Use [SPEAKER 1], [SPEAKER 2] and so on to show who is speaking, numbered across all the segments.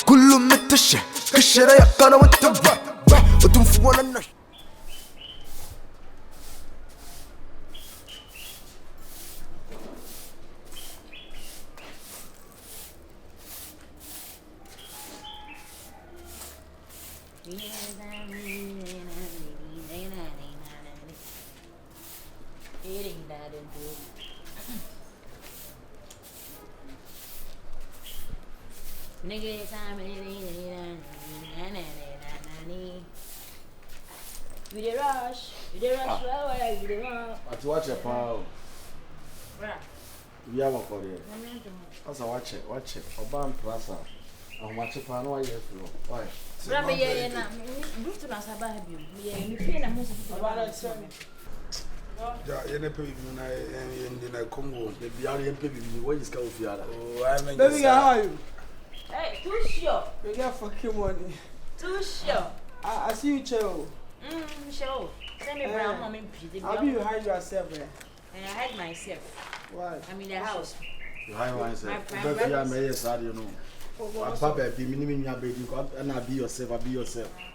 [SPEAKER 1] كله متشة كشرة يا كنا وتبع وتنفونا النش
[SPEAKER 2] You the rush, where you the rush.
[SPEAKER 3] At watch a power. We have a Korea. As I watch it. Oban Plaza. I'm watching Pano. Why?
[SPEAKER 2] Rabbi, yeah, move to us about you. You feel a most about it.
[SPEAKER 4] Yeah, you never in the Congo.
[SPEAKER 3] The Biarian baby, where is Kaufiala?
[SPEAKER 4] Oh, I mean,
[SPEAKER 5] Baby, how are you?
[SPEAKER 2] Hey, too sure.
[SPEAKER 5] You got fucking money.
[SPEAKER 2] Too sure.
[SPEAKER 5] I see you, Cho.
[SPEAKER 2] Sure. Send me brown, mommy, pretty.
[SPEAKER 5] How do you hide yourself there?
[SPEAKER 2] And I hide myself.
[SPEAKER 5] Why?
[SPEAKER 2] I'm in the house.
[SPEAKER 3] You hide myself. But you are my sad, you know. Papa, be minimum your baby, and I be yourself,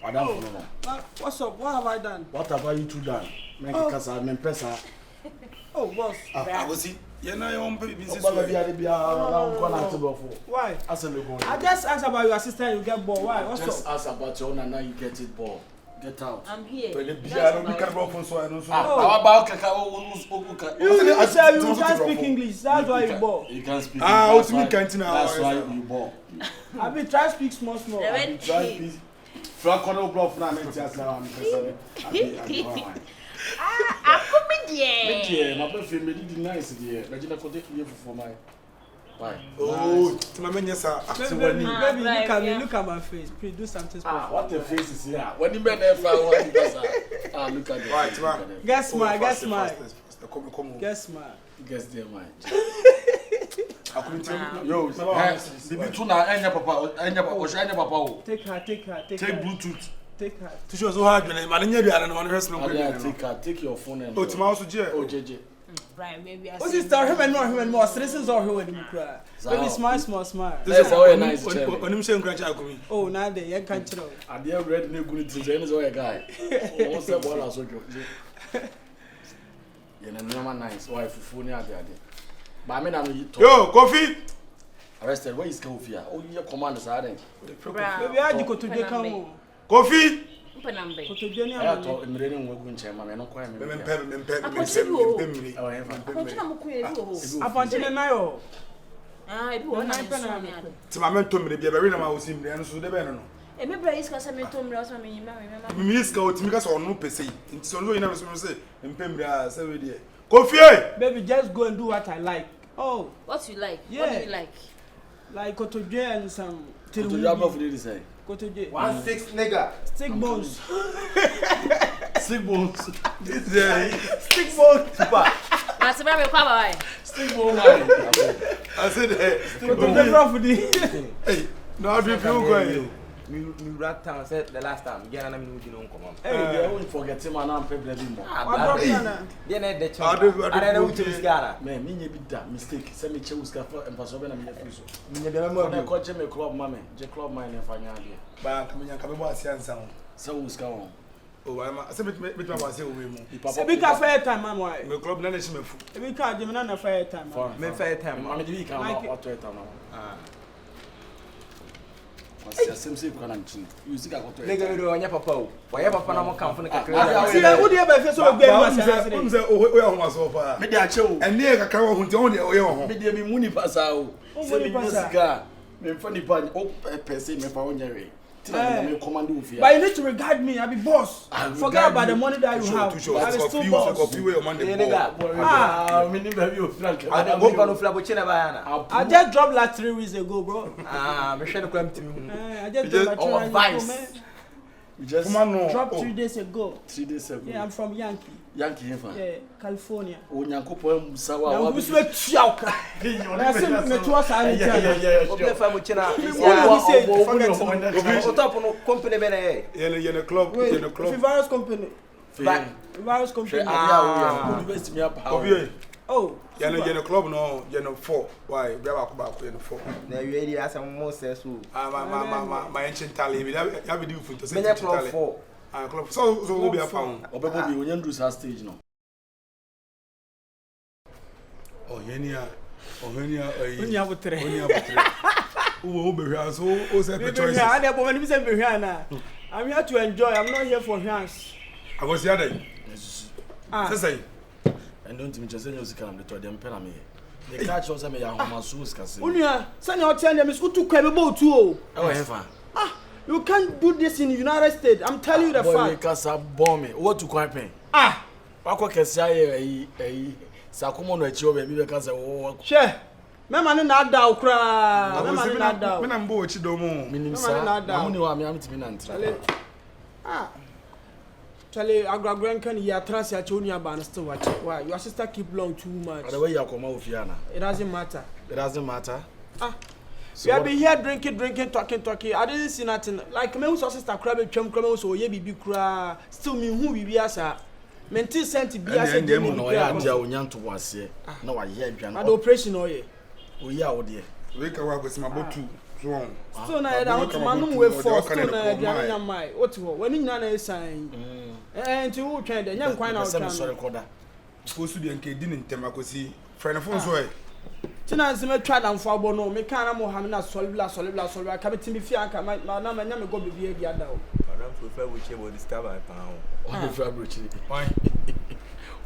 [SPEAKER 3] I don't know.
[SPEAKER 5] What's up? What have I done?
[SPEAKER 3] What have you two done? Make a casa, I'm impressed.
[SPEAKER 5] Oh, boss.
[SPEAKER 4] I will see. You know, your own baby.
[SPEAKER 5] Why? I just asked about your sister, you get bored. Why? What's
[SPEAKER 3] just
[SPEAKER 5] up?
[SPEAKER 3] ask about your own and now you get it bored. Get out.
[SPEAKER 2] I'm here.
[SPEAKER 3] How about
[SPEAKER 5] You said you can't speak English. That's why you bored.
[SPEAKER 3] You can speak.
[SPEAKER 4] What's me can't now?
[SPEAKER 3] That's why you bored.
[SPEAKER 5] I mean, try to speak small.
[SPEAKER 3] Try speak. Francono bluff now.
[SPEAKER 2] I'm coming here.
[SPEAKER 3] My boyfriend made it nice here. But you don't take you for my. Why?
[SPEAKER 4] Oh, my man, yes, sir.
[SPEAKER 5] Baby, look at my face. Please do something special.
[SPEAKER 3] What the face is here? When you met there, look at it.
[SPEAKER 4] Right,
[SPEAKER 5] Guess my. Guess my.
[SPEAKER 3] Guess their mind. I couldn't tell you. Yo, baby, tuna, anya papa.
[SPEAKER 5] Take her.
[SPEAKER 3] Take Bluetooth.
[SPEAKER 5] Take her.
[SPEAKER 4] To show so hard, man. I never had anyone who's no
[SPEAKER 3] good. Take your phone and.
[SPEAKER 4] Oh, tomorrow, JJ.
[SPEAKER 2] Right, maybe I
[SPEAKER 5] What's this story? Him and more. Citizens are here with him. Baby, smile.
[SPEAKER 3] This is a nice chairman.
[SPEAKER 4] When you say congratulations.
[SPEAKER 5] Oh, now they can't tell.
[SPEAKER 3] I dare read no good things. Any other guy. What's the ball? I saw you. You're a nice wife. Phone out there. But I mean, I'm
[SPEAKER 4] yo, coffee.
[SPEAKER 3] Arrested. Where is Kofi? Oh, your commanders are there.
[SPEAKER 5] Maybe I go to the come.
[SPEAKER 4] Coffee.
[SPEAKER 5] Go to the
[SPEAKER 3] I thought I'm reading working chairman. I'm not quite.
[SPEAKER 5] Baby, just go and do what I like. Oh,
[SPEAKER 2] what you like?
[SPEAKER 5] Yeah.
[SPEAKER 2] What do you like?
[SPEAKER 5] Like Kotoje and some. Kotoje.
[SPEAKER 1] 1-6 nigga.
[SPEAKER 5] Stick bones.
[SPEAKER 3] Stick bones.
[SPEAKER 5] Stick bones.
[SPEAKER 2] That's where we come by.
[SPEAKER 3] Stick bones.
[SPEAKER 4] I said,
[SPEAKER 5] Kotoje.
[SPEAKER 4] hey, no, I do feel going.
[SPEAKER 1] Me rat town said the last time. Yeah, and I mean, you don't come on.
[SPEAKER 3] Hey, they won't forget him and I'm probably more.
[SPEAKER 1] Then the child. I don't know which is Ghana.
[SPEAKER 3] Man, me be that mistake. Send me choose and pass over and me refuse. Me the coach me club mammy, J club mine and find idea.
[SPEAKER 4] But come in, come about sound.
[SPEAKER 3] So who's going?
[SPEAKER 4] Oh, I'm a bit my say we move.
[SPEAKER 5] Big fair time, man. Why?
[SPEAKER 4] My club management.
[SPEAKER 5] We can't do a fair time.
[SPEAKER 1] Me fair time.
[SPEAKER 3] I mean, we can out to it now. Same connection. You see, I got to
[SPEAKER 1] Nigga, on your papa. Why ever Panama come from the country?
[SPEAKER 5] Who do you ever so good?
[SPEAKER 4] Oh, was over.
[SPEAKER 3] maybe I chill.
[SPEAKER 4] And near a cow who don't know.
[SPEAKER 3] Maybe me money pass out. Send me cigar. Me funny pan. Oh, per se, me for Jerry. Me command.
[SPEAKER 5] But you need to regard me. I be boss. Forget about the money that you have. I be still boss. I just dropped like 3 weeks ago, bro.
[SPEAKER 1] Me share the claim to me.
[SPEAKER 5] I just dropped my
[SPEAKER 3] vice. We just
[SPEAKER 5] dropped 3 days ago.
[SPEAKER 3] 3 days ago.
[SPEAKER 5] Yeah, I'm from Yankee.
[SPEAKER 3] Yankee,
[SPEAKER 5] yeah, California.
[SPEAKER 3] Oh, Yanko poem, Sawa.
[SPEAKER 5] Now, who's with Chauka? I said, me to us, I
[SPEAKER 1] yeah. Top on company,
[SPEAKER 4] in a club, in a club.
[SPEAKER 5] Virus company. Virus company. Oh,
[SPEAKER 4] you club no, you 4. Why? We have about 4.
[SPEAKER 6] Now you ready as some more successful.
[SPEAKER 4] My ancient tally. We have do for to say
[SPEAKER 6] club 4.
[SPEAKER 4] Club. So we'll be a found.
[SPEAKER 3] Or probably when you do that stage now.
[SPEAKER 4] Oh, Yenia. Oh, Yenia.
[SPEAKER 5] Unya butre.
[SPEAKER 4] Who be here? So, say the choice.
[SPEAKER 5] I'm here to enjoy. I'm not here for hands.
[SPEAKER 4] I was here then. Say.
[SPEAKER 3] And don't even just say you can the them pename. The catch also me ya homa sus kase.
[SPEAKER 5] Unya, send your tell them school to kwebe too.
[SPEAKER 3] Oh, hefa.
[SPEAKER 5] You can't do this in the United States. I'm telling you the fact.
[SPEAKER 3] Boy, kasa bomb me. What to quite pen? Wako kesi aye sakumo no echi obe bi kasa wo.
[SPEAKER 5] She. Me man na da okra. Me man na da.
[SPEAKER 4] Me na mbo echi do mo.
[SPEAKER 3] Minim sa. Amuni wa me amtimi na ntra.
[SPEAKER 5] Charlie, Agragran can hear trans ya chonia banister watch. Why? Your sister keep long too much.
[SPEAKER 3] The way you come out Fiana.
[SPEAKER 5] It doesn't matter.
[SPEAKER 3] It doesn't matter.
[SPEAKER 5] So we have been here drinking, talking. I didn't see nothing. Like me who's sister crab crumb so ye bibi kra. Still me who bibi asa. Menti sent bi asa dey
[SPEAKER 3] no ya dia onyanto wase. Na wa ye adwan.
[SPEAKER 5] Ad operation oye.
[SPEAKER 3] Oye a wo de.
[SPEAKER 4] We ka wa kwesi mabotu.
[SPEAKER 5] Still na ya da manum we for still na ya dia nya mai. What ho? Wani nya na esan. Nti wo twen de nya nkwan na wo twen.
[SPEAKER 3] Sorry koda.
[SPEAKER 4] Postu de nke di ntem akosi. Friend phone so e.
[SPEAKER 5] Tina nseme twa dan fo abo no me kan na Mohammed na solbla ka betimi fi anka na ma nya me go bibie dia da o.
[SPEAKER 6] Madam prefer we che body star by pound.
[SPEAKER 3] O prefer brochi.
[SPEAKER 4] Why?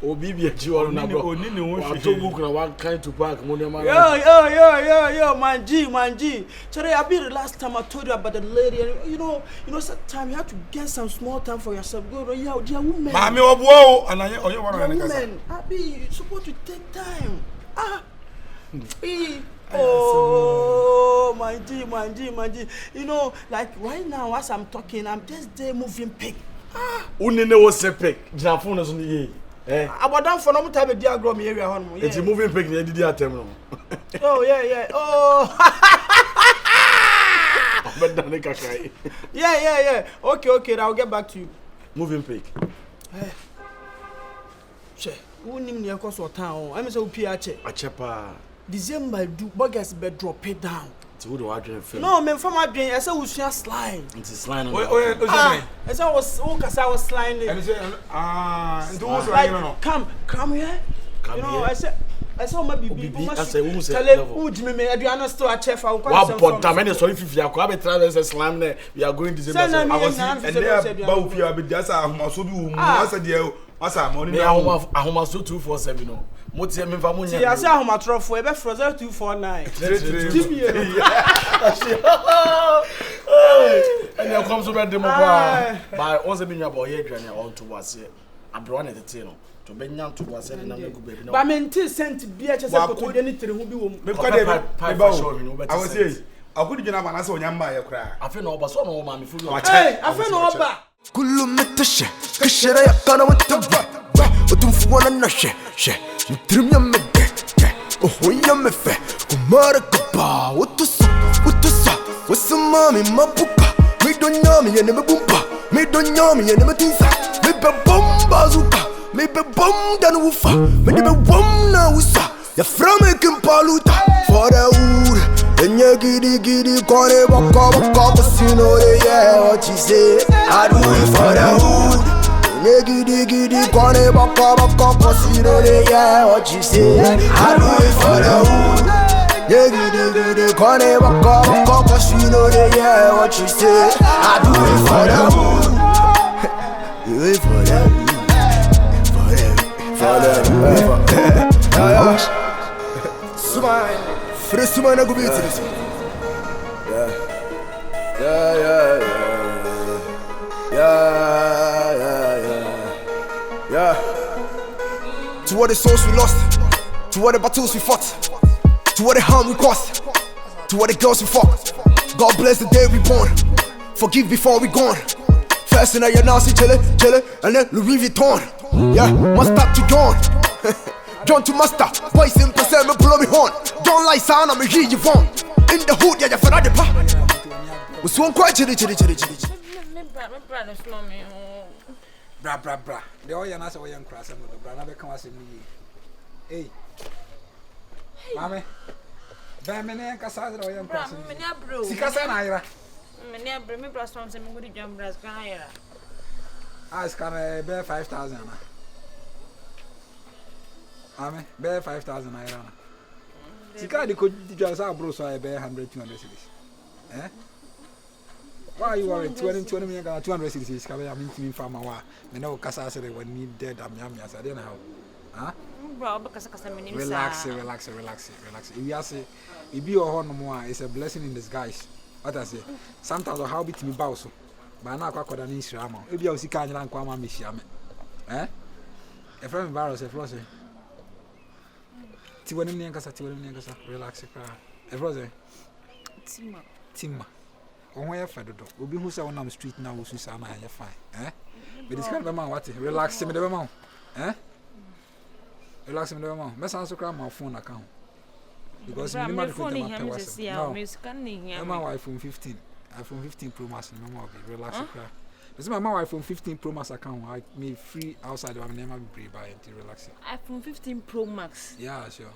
[SPEAKER 3] O bibie ji woro na bro.
[SPEAKER 4] Oni ni won
[SPEAKER 3] fi. To book na one kind to park mo ne ma.
[SPEAKER 5] Yo manji. Sorry, I be the last time I told you about the lady and you know sometimes you have to get some small time for yourself. Go yeah, dear woman.
[SPEAKER 4] Mami obo and oye woro na kasa.
[SPEAKER 5] Woman, I be supposed to take time. Oh, manji. You know, like right now as I'm talking, I'm just there moving pick.
[SPEAKER 3] Unine wo se pick. Jina phone so ni
[SPEAKER 5] About down for no time diagram area hon.
[SPEAKER 3] It's moving pick na didi atem no.
[SPEAKER 5] Oh yeah. Oh.
[SPEAKER 3] But dan kakai.
[SPEAKER 5] Yeah. Okay, I'll get back to you.
[SPEAKER 3] Moving pick.
[SPEAKER 5] Che, who nim near course or town? I'm so PH.
[SPEAKER 3] Achepa.
[SPEAKER 5] December do buggers be drop it down.
[SPEAKER 3] Ti wo do wa dwen film.
[SPEAKER 5] No, men from my brain, I say we share slime.
[SPEAKER 3] It's slime no.
[SPEAKER 5] I say I was slime.
[SPEAKER 4] And say and do so no.
[SPEAKER 5] Come here. You know, I say my baby.
[SPEAKER 3] I say who say
[SPEAKER 5] tell who Jimmy me do not store a chef.
[SPEAKER 3] Wa but da me sorry fifi akwa be try say slime there. We are going December.
[SPEAKER 4] I was and there ba fi abi dia say ahomaso bi wo mu asa dia asa money na
[SPEAKER 3] ahomaso 247 no. Mo tie me fa mo nya.
[SPEAKER 5] Ya say ahomatrofo e be frozen 249. Give me.
[SPEAKER 3] And you come so bad demo ba. But once be nya boy adwane on to wase. Abro na tete no. To be nya to wase na me go baby no.
[SPEAKER 5] Ba menti sent bia che say ko de ni tire hu bi wo mu.
[SPEAKER 4] Me kwa de be ba wo. I was say akudi jina ba na say onya mba ye kra.
[SPEAKER 3] Afi na oba so no ma me fu no.
[SPEAKER 5] Hey, afi na oba.
[SPEAKER 1] كل متشة كشرة يقانا وتبا وتنفوانا نشة نترم يمدة وهو يمفة كمارك با وتصا وسمامي ما بوكا ميدون يامي يعني مبومبا ميدون يامي يعني متنسا ميبا بوم بازوكا ميبا بوم دانوفا ميبا بوم ناوسا يا فرامي كمبالوتا فاراور Enya gidi kore baka casino yeah what you say I do it for the hood. Enya gidi kore baka casino yeah what you say I do it for the hood. Enya gidi kore baka casino yeah what you say I do it for the hood. Do it for the hood. Smile. First man I go beat this. Yeah. To what the souls we lost, to what the battles we fought, to what the harm we caused, to what the girls we fucked. God bless the day we born. Forgive before we gone. First in your Nazi chille, and then Louis Vuitton. Yeah, master to John. John to master, boys in percent me blow me horn. Don't like sound, I'm a hear you on. In the hood, yeah, for the pa. Was one quite chitty.
[SPEAKER 6] Bra. The oil and I say, young crass and the brother come as me. Hey,
[SPEAKER 7] Mame. Ben mene kasa zero yam
[SPEAKER 2] Bra,
[SPEAKER 7] kwase.
[SPEAKER 2] me ne abro.
[SPEAKER 7] Sikasa na ayra.
[SPEAKER 2] Me ne abro me bra so me go di jam bra ska na yera.
[SPEAKER 7] As can be 5,000 na. Mame, be 5,000 ayra na. Sika de ko di jwa sa bro so ay be 100 200 cedis. Eh? Why you worried? 20 million 200 cedis ka be am intimi farmer wa. Me na o kasa se de when need dead am yam yasa de na how. Huh?
[SPEAKER 2] Bra, o kasa me ni
[SPEAKER 7] Relax. If you say, if you are more, it's a blessing in disguise. What I say, sometimes how bit me bow so, but now I could an Israel. If you see Kanya and Kwama Misham, eh? A friend virus, a frozen. Tiwanin Yankasa, relax. A frozen. Timma. On where Fedo, will be who's on the street now, who's Susana and you're fine, eh? But it's kind of a man, what? Relax, me the amount, eh? Relax me the amount. Mess answer my phone account. Because
[SPEAKER 2] my
[SPEAKER 7] minimum
[SPEAKER 2] phone
[SPEAKER 7] no.
[SPEAKER 2] me scanning here.
[SPEAKER 7] My iPhone 15. iPhone 15 Pro Max no more be relax cry. This my iPhone 15 Pro Max account I me free outside of name be buy and relax.
[SPEAKER 2] iPhone 15 Pro Max.
[SPEAKER 7] Yeah, sure.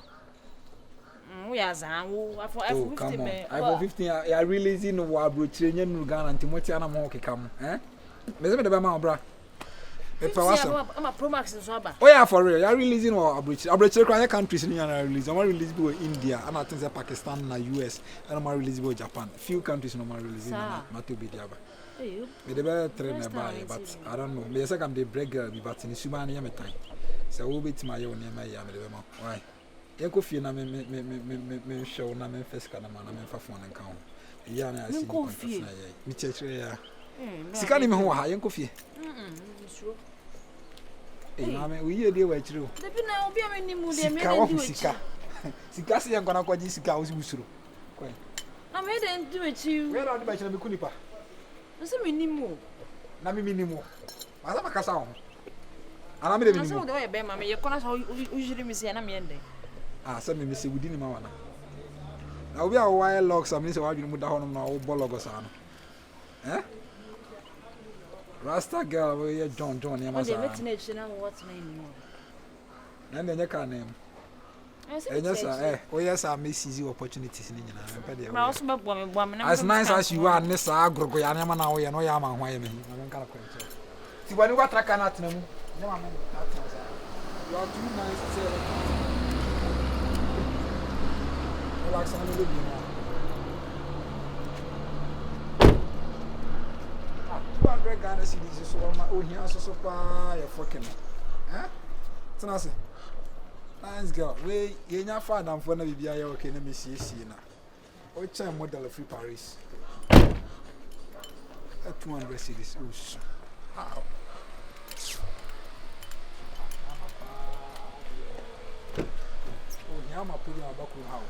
[SPEAKER 2] We are zan iPhone 15 me.
[SPEAKER 7] iPhone 15 I releasing no wa bro training no Ghana Timothy na mo kekam. Eh? Me say me the be ma bra.
[SPEAKER 2] I'm a Pro Max so aba.
[SPEAKER 7] Oh yeah, for real. You're releasing or abroad crying countries in your release. I'm releasing in India, and I think Pakistan and US, and I'm releasing in Japan. Few countries no more releasing not to be there. Me the better train by, but I don't know. Me say I'm the break girl, but in Sumani am time. So we bit my own name. Why? You go feel na me show na me first kana man na me fa phone account. Yeah, na see contract na yeah. Me check yeah. Sika ni me ho ha, yen ko fie. Eh, mama, we hear dey watch you.
[SPEAKER 2] The bi na obi ameni mu dey me
[SPEAKER 7] dey
[SPEAKER 2] do
[SPEAKER 7] sika. Sika se yen gona kwaji sika wo usuro. Kwai.
[SPEAKER 2] Na me dey do echi.
[SPEAKER 7] We na do ba chira me kunipa.
[SPEAKER 2] No se me nimu.
[SPEAKER 7] Na me nimu. Asa makasa ho. Ana me dey
[SPEAKER 2] Na se
[SPEAKER 7] nimu.
[SPEAKER 2] wo dey be mama ye kona so ujiri mi se na me ende.
[SPEAKER 7] Ah, se me se wudi ni ma wana. Na obi a wire locks am ni se wa dwunu mu da ho no na wo bologo sa no. Eh? Rasta girl, we are John ya
[SPEAKER 2] What they
[SPEAKER 7] masa.
[SPEAKER 2] met nature now what's my name?
[SPEAKER 7] Na ndenye ka name. Enya sa we yes am seize opportunities ni nyina. Mpa de.
[SPEAKER 2] Ma also be bo me na.
[SPEAKER 7] As nice as you are, ne sa agrogo ya ne ma na wo ye no ya ma ho ye me. Ma nka la kwento. Ti wani wa traka na atena mu. Ne ma me atena sa. You are too nice to say. Relax on the baby. 200 Ghana cedis so ma o hia so pa ya fucking. Eh? Tena se. Nice girl. We yenya fa adam for na bibia ya okay na me sie na. O cha model free Paris. 200 cedis. Wow. Oh, hia ma puli abaku how.